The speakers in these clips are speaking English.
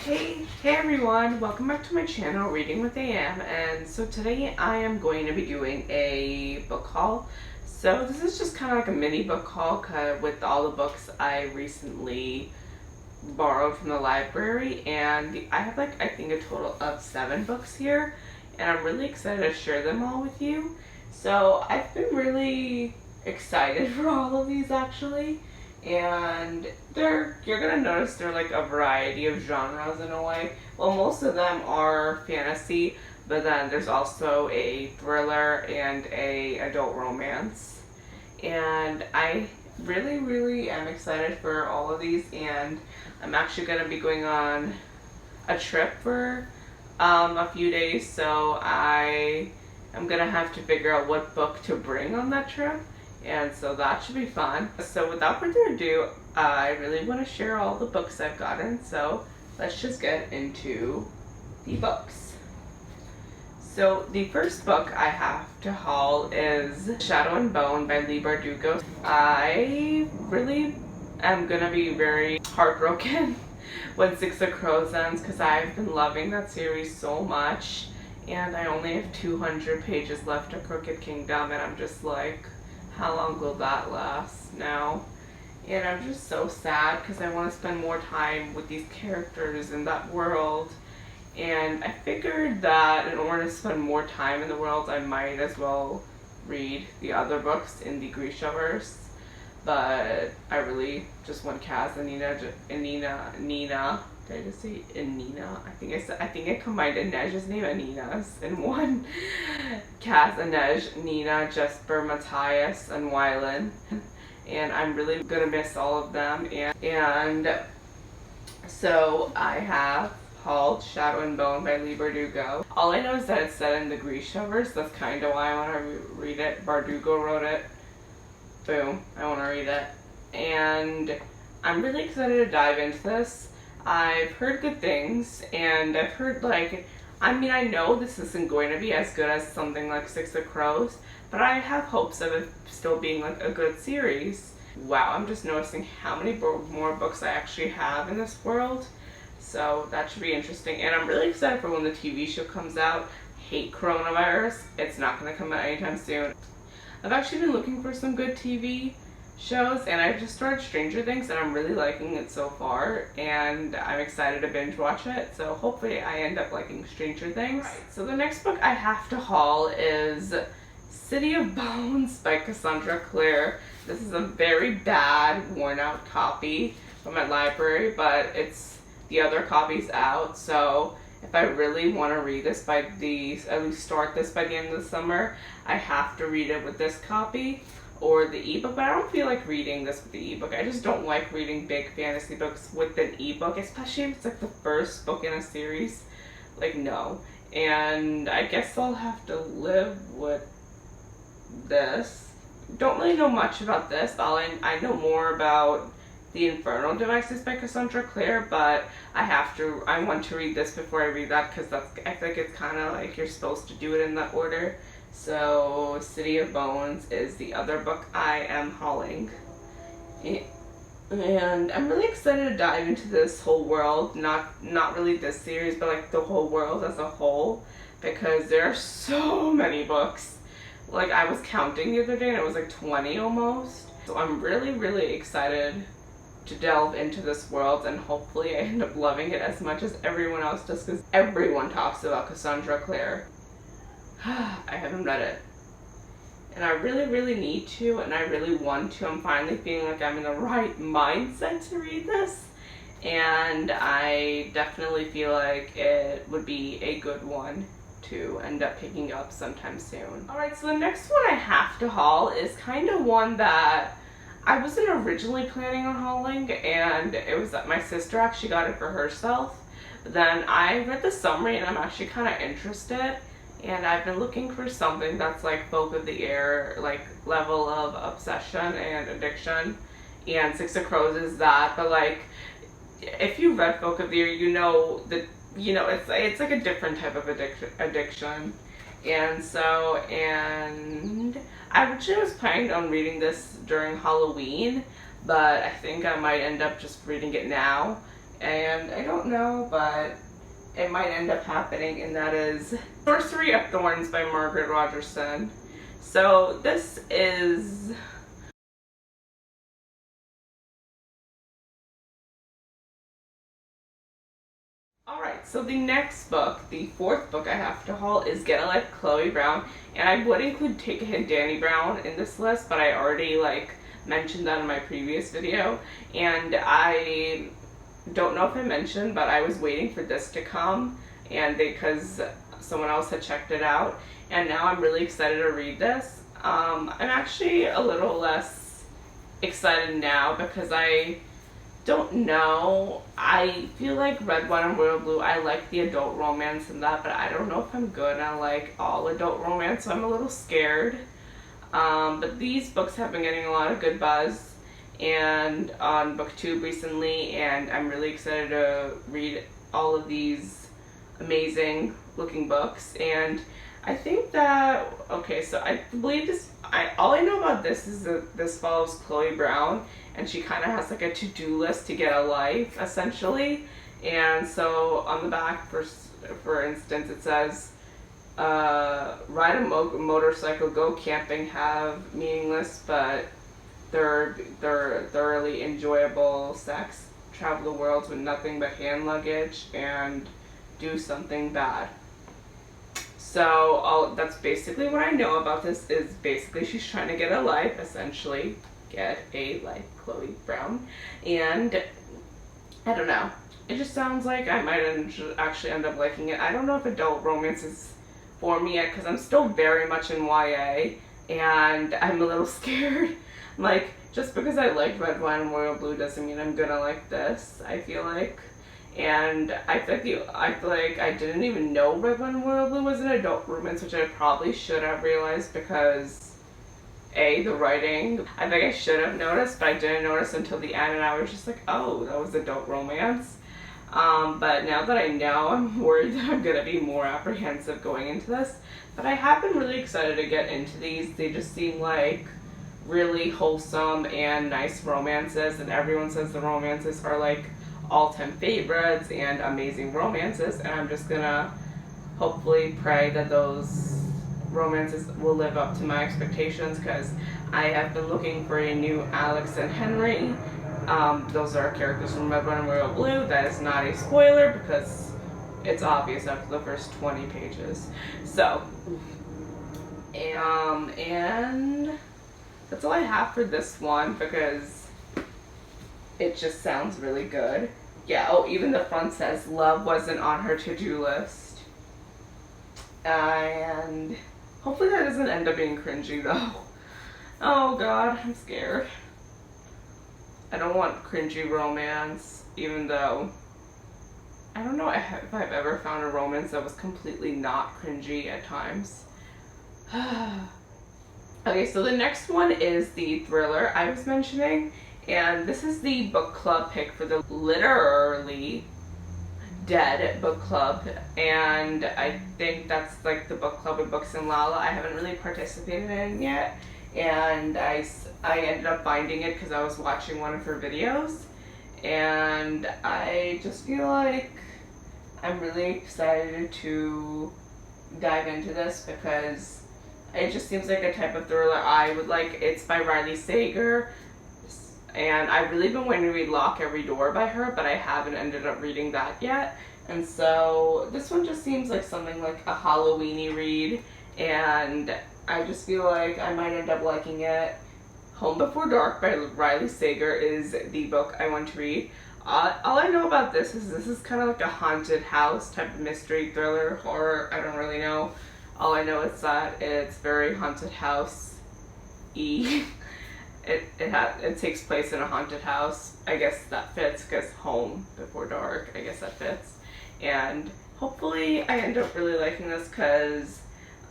Hey everyone, welcome back to my channel, Reading with AM, and so today I am going to be doing a book haul. So this is just kind of like a mini book haul with all the books I recently borrowed from the library, and I have I think a total of 7 books here, and I'm really excited to share them all with you. So I've been really excited for all of these actually. And you're gonna notice they're like a variety of genres in a way. Well, most of them are fantasy, but then there's also a thriller and a adult romance. And I really am excited for all of these, and I'm actually gonna be going on a trip for a few days, so I am gonna have to figure out what book to bring on that trip. And so that should be fun. So without further ado, I really want to share all the books I've gotten. So let's just get into the books. So the first book I have to haul is Shadow and Bone by Leigh Bardugo. I really am going to be very heartbroken when Six of Crows ends, because I've been loving that series so much. And I only have 200 pages left of Crooked Kingdom, and I'm just like, how long will that last now? And I'm just so sad because I want to spend more time with these characters in that world. And I figured that in order to spend more time in the world, I might as well read the other books in the Grishaverse. But I really just want Kaz and Nina. Did I just say Nina? I think I combined Inej's name and Nina's in one. Kaz, Inej, Nina, Jesper, Matthias, and Wylan. And I'm really gonna miss all of them. And so I have hauled Shadow and Bone by Leigh Bardugo. All I know is that it's set in the Grishaverse. That's kind of why I want to read it. Bardugo wrote it. Boom, I want to read it. And I'm really excited to dive into this. I've heard good things, and I've heard I know this isn't going to be as good as something like Six of Crows, but I have hopes of it still being like a good series. Wow, I'm just noticing how many more books I actually have in this world, so that should be interesting. And I'm really excited for when the TV show comes out. Hate coronavirus, it's not going to come out anytime soon. I've actually been looking for some good TV shows, and I just started Stranger Things, and I'm really liking it so far, and I'm excited to binge watch it, so hopefully I end up liking Stranger Things. Right. So the next book I have to haul is City of Bones by Cassandra Clare. This is a very bad, worn out copy from my library, but the other copy's out, so if I really want to read this at least start this by the end of the summer, I have to read it with this copy or the ebook. But I don't feel like reading this with the ebook. I just don't like reading big fantasy books with an ebook, especially if it's like the first book in a series. Like, no. And I guess I'll have to live with this. Don't really know much about this. I know more about The Infernal Devices by Cassandra Clare, but I want to read this before I read that, because I think it's kind of like you're supposed to do it in that order. So City of Bones is the other book I am hauling. And I'm really excited to dive into this whole world, not really this series, but like the whole world as a whole, because there are so many books. Like, I was counting the other day and it was like 20 almost. So I'm really excited to delve into this world, and hopefully I end up loving it as much as everyone else does, because everyone talks about Cassandra Clare. I haven't read it, and I really need to, and I really want to. I'm finally feeling like I'm in the right mindset to read this, and I definitely feel like it would be a good one to end up picking up sometime soon. Alright, so the next one I have to haul is kind of one that I wasn't originally planning on hauling, and it was that my sister actually got it for herself. But then I read the summary and I'm actually kind of interested, and I've been looking for something that's like Folk of the Air, like level of obsession and addiction, and Six of Crows is that, but like, if you read Folk of the Air, you know that, it's like a different type of addiction. And I originally was planning on reading this during Halloween, but I think I might end up just reading it now. and I don't know, but it might end up happening, and that is Sorcery of Thorns by Margaret Rogerson. So this is... Alright, so the next book, the fourth book I have to haul, is Get a Life, Chloe Brown. And I would include Take a Hint, Dani Brown in this list, but I already mentioned that in my previous video. And I don't know if I mentioned, but I was waiting for this to come, and because someone else had checked it out, and now I'm really excited to read this. I'm actually a little less excited now because I don't know. I feel like Red, White, and Royal Blue, I like the adult romance and that, but I don't know if I'm good at like all adult romance, so I'm a little scared. But these books have been getting a lot of good buzz and on BookTube recently, and I'm really excited to read all of these amazing looking books. And I think that, okay, so I believe this, all I know about this is that this follows Chloe Brown, and she kind of has like a to-do list to get a life, essentially. And so on the back, for instance, it says, ride a motorcycle, go camping, have meaningless but they're thoroughly enjoyable sex, travel the world with nothing but hand luggage, and do something bad. So that's basically what I know about this. Is basically she's trying to get a life, essentially. Get a life, Chloe Brown. And I don't know. It just sounds like I might actually end up liking it. I don't know if adult romance is for me yet because I'm still very much in YA and I'm a little scared. Like, just because I like Red, White, and Royal Blue doesn't mean I'm gonna like this, I feel like. And I feel like I didn't even know Red, White, and Royal Blue was an adult romance, which I probably should have realized because the writing, I think I should have noticed, but I didn't notice until the end, and I was just like, oh, that was adult romance. But now that I know, I'm worried that I'm gonna be more apprehensive going into this. But I have been really excited to get into these. They just seem like really wholesome and nice romances, and everyone says the romances are like all-time favorites and amazing romances, and I'm just gonna hopefully pray that those romances will live up to my expectations, because I have been looking for a new Alex and Henry. Those are characters from Red, White, and Royal Blue. That is not a spoiler because it's obvious after the first 20 pages. So, and that's all I have for this one because it just sounds really good. Yeah, oh, even the front says love wasn't on her to-do list. And hopefully that doesn't end up being cringy though. Oh god, I'm scared. I don't want cringy romance, even though I don't know if I've ever found a romance that was completely not cringy at times. Okay, so the next one is the thriller I was mentioning, and this is the book club pick for the Literally Dead book club, and I think that's like the book club with Books and Lala. I haven't really participated in yet, and I ended up finding it because I was watching one of her videos, and I just feel like I'm really excited to dive into this because it just seems like a type of thriller I would like. It's by Riley Sager, and I've really been wanting to read Lock Every Door by her, but I haven't ended up reading that yet. And so this one just seems like something like a Halloween-y read, and I just feel like I might end up liking it. Home Before Dark by Riley Sager is the book I want to read. All I know about this is kind of like a haunted house type of mystery, thriller, horror. I don't really know. All I know is that it's very haunted house-y. It takes place in a haunted house. I guess that fits because Home Before Dark, I guess that fits. And hopefully I end up really liking this because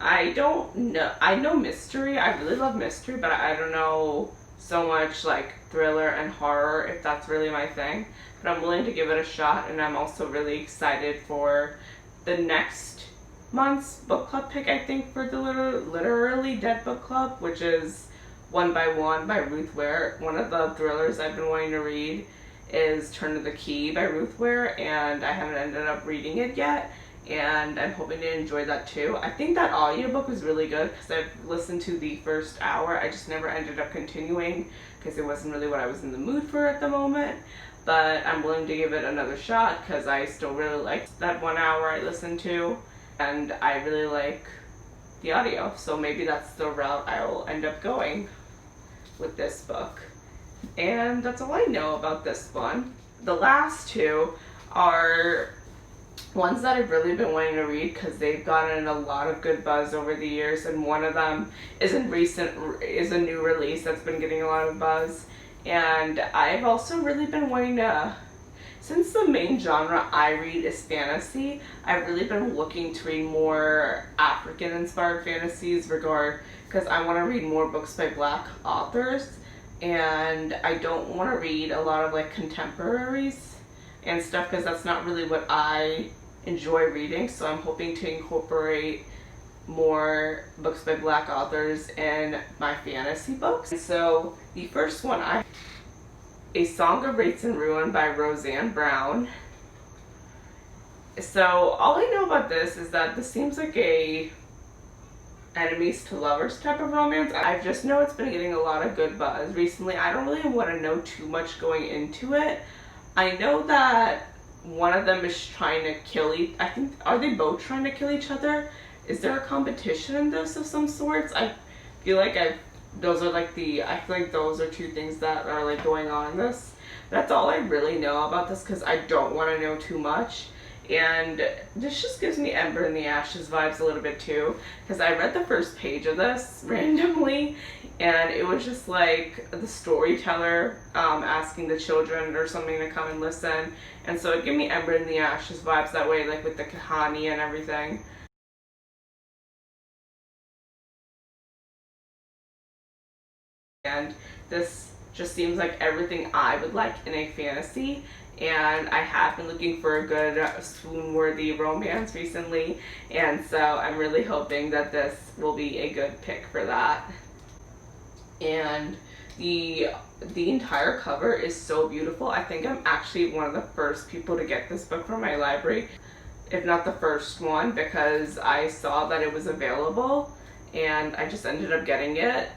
I don't know. I know mystery. I really love mystery, but I don't know so much like thriller and horror, if that's really my thing. But I'm willing to give it a shot, and I'm also really excited for the next month's book club pick, I think, for the Literally Dead book club, which is One by One by Ruth Ware, one of the thrillers I've been wanting to read. is Turn of the Key by Ruth Ware, and I haven't ended up reading it yet, and I'm hoping to enjoy that too. I think that audiobook was really good because I've listened to the first hour. I just never ended up continuing because it wasn't really what I was in the mood for at the moment, but I'm willing to give it another shot because I still really liked that 1 hour I listened to, and I really like the audio, so maybe that's the route I will end up going with this book. And that's all I know about this one. The last two are ones that I've really been wanting to read because they've gotten a lot of good buzz over the years, and one of them is a new release that's been getting a lot of buzz. And I've also really been wanting to, since the main genre I read is fantasy, I've really been looking to read more African-inspired fantasies because I want to read more books by Black authors, and I don't want to read a lot of like contemporaries and stuff because that's not really what I enjoy reading. So I'm hoping to incorporate more books by Black authors in my fantasy books. So the first one, A Song of Wraiths and Ruin by Roseanne Brown. So all I know about this is that this seems like a enemies to lovers type of romance. I just know it's been getting a lot of good buzz recently. I don't really want to know too much going into it. I know that one of them is trying to kill I think, are they both trying to kill each other? Is there a competition in this of some sorts? I feel like I feel like those are two things that are like going on in this. That's all I really know about this because I don't want to know too much. And this just gives me Ember in the Ashes vibes a little bit too, because I read the first page of this randomly, and it was just like the storyteller asking the children or something to come and listen, and so it gave me Ember in the Ashes vibes that way, like with the Kahani and everything. And this just seems like everything I would like in a fantasy, and I have been looking for a good swoon-worthy romance recently, and so I'm really hoping that this will be a good pick for that. And the entire cover is so beautiful. I think I'm actually one of the first people to get this book from my library, if not the first one, because I saw that it was available and I just ended up getting it.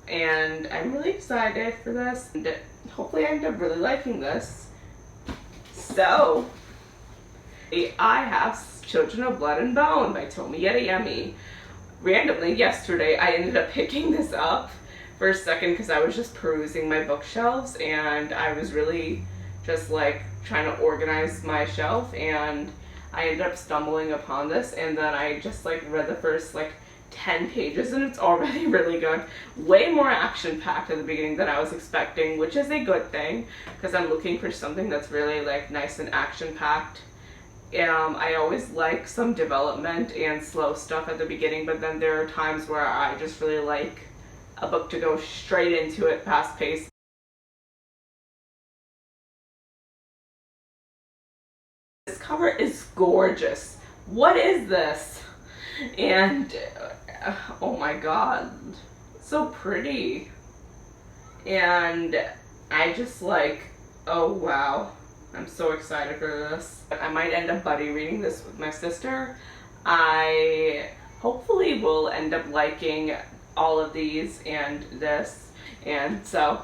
And I'm really excited for this, and hopefully I end up really liking this. So, I have Children of Blood and Bone by Tomi Adeyemi. Randomly, yesterday, I ended up picking this up for a second because I was just perusing my bookshelves, and I was really just like trying to organize my shelf, and I ended up stumbling upon this, and then I just like read the first like 10 pages, and it's already really good. Way more action-packed at the beginning than I was expecting, which is a good thing because I'm looking for something that's really like nice and action-packed. I always like some development and slow stuff at the beginning, but then there are times where I just really like a book to go straight into it, fast-paced. This cover is gorgeous. What is this? And oh my god, so pretty. And I just like, oh wow, I'm so excited for this. I might end up buddy reading this with my sister. I hopefully will end up liking all of these and this, and so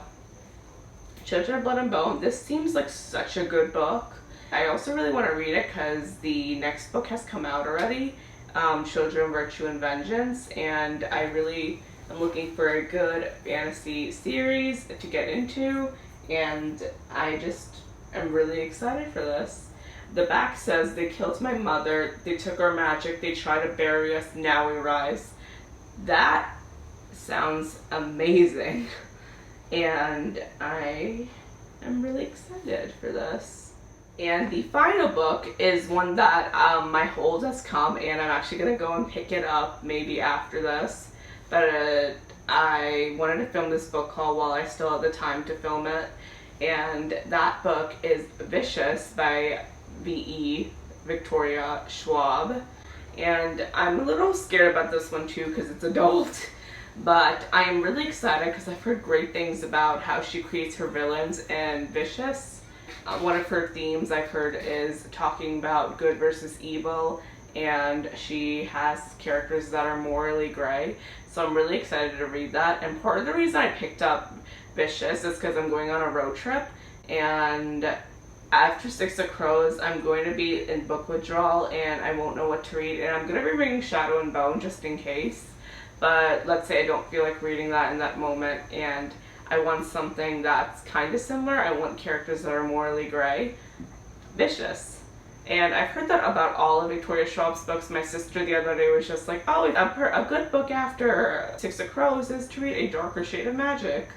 Children of Blood and Bone, this seems like such a good book. I also really want to read it because the next book has come out already, Children of Virtue and Vengeance, and I really am looking for a good fantasy series to get into, and I just am really excited for this. The back says, "They killed my mother, they took our magic, they tried to bury us, now we rise." That sounds amazing, and I am really excited for this. And the final book is one that my hold has come, and I'm actually going to go and pick it up maybe after this. But I wanted to film this book haul while I still have the time to film it. And that book is Vicious by V.E. Victoria Schwab. And I'm a little scared about this one too because it's adult. But I am really excited because I've heard great things about how she creates her villains in Vicious. One of her themes I've heard is talking about good versus evil, and she has characters that are morally gray. So I'm really excited to read that. And part of the reason I picked up Vicious is because I'm going on a road trip, and after Six of Crows, I'm going to be in book withdrawal and I won't know what to read, and I'm going to be reading Shadow and Bone just in case. But let's say I don't feel like reading that in that moment and I want something that's kind of similar. I want characters that are morally gray. Vicious. And I've heard that about all of Victoria Schwab's books. My sister the other day was just like, oh, a good book after Six of Crows is to read A Darker Shade of Magic.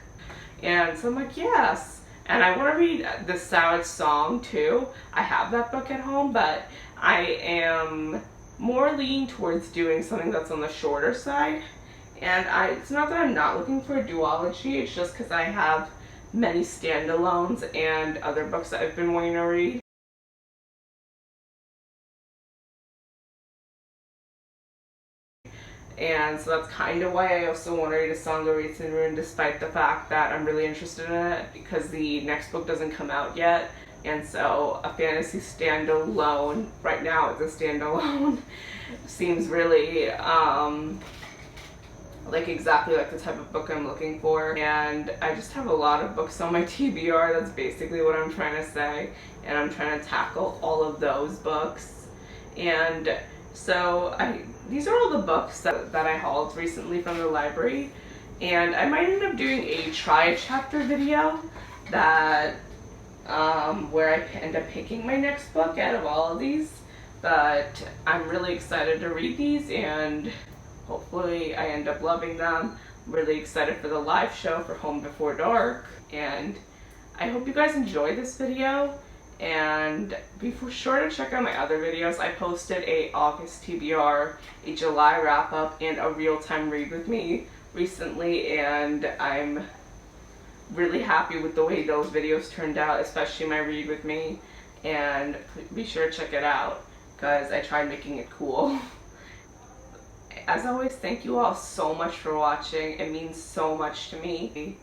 And so I'm like, yes. And I want to read The Savage Song too. I have that book at home, but I am more leaning towards doing something that's on the shorter side. And it's not that I'm not looking for a duology, it's just because I have many standalones and other books that I've been wanting to read. And so that's kind of why I also want to read A Song of Wreaths and Ruin, despite the fact that I'm really interested in it, because the next book doesn't come out yet. And so a fantasy standalone, right now it's a standalone, seems really like exactly like the type of book I'm looking for. And I just have a lot of books on my TBR, that's basically what I'm trying to say. And I'm trying to tackle all of those books. And so these are all the books that I hauled recently from the library. And I might end up doing a try-a-chapter video that where I end up picking my next book out of all of these. But I'm really excited to read these and hopefully I end up loving them. I'm really excited for the live show for Home Before Dark, and I hope you guys enjoy this video. And be sure to check out my other videos. I posted a August TBR, a July wrap-up, and a real-time read with me recently, and I'm really happy with the way those videos turned out, especially my read with me. And be sure to check it out because I tried making it cool. As always, thank you all so much for watching. It means so much to me.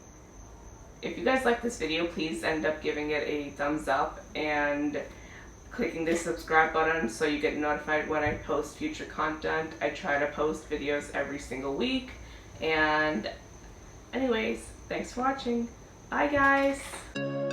If you guys like this video, please end up giving it a thumbs up and clicking the subscribe button so you get notified when I post future content. I try to post videos every single week. And anyways, thanks for watching. Bye guys!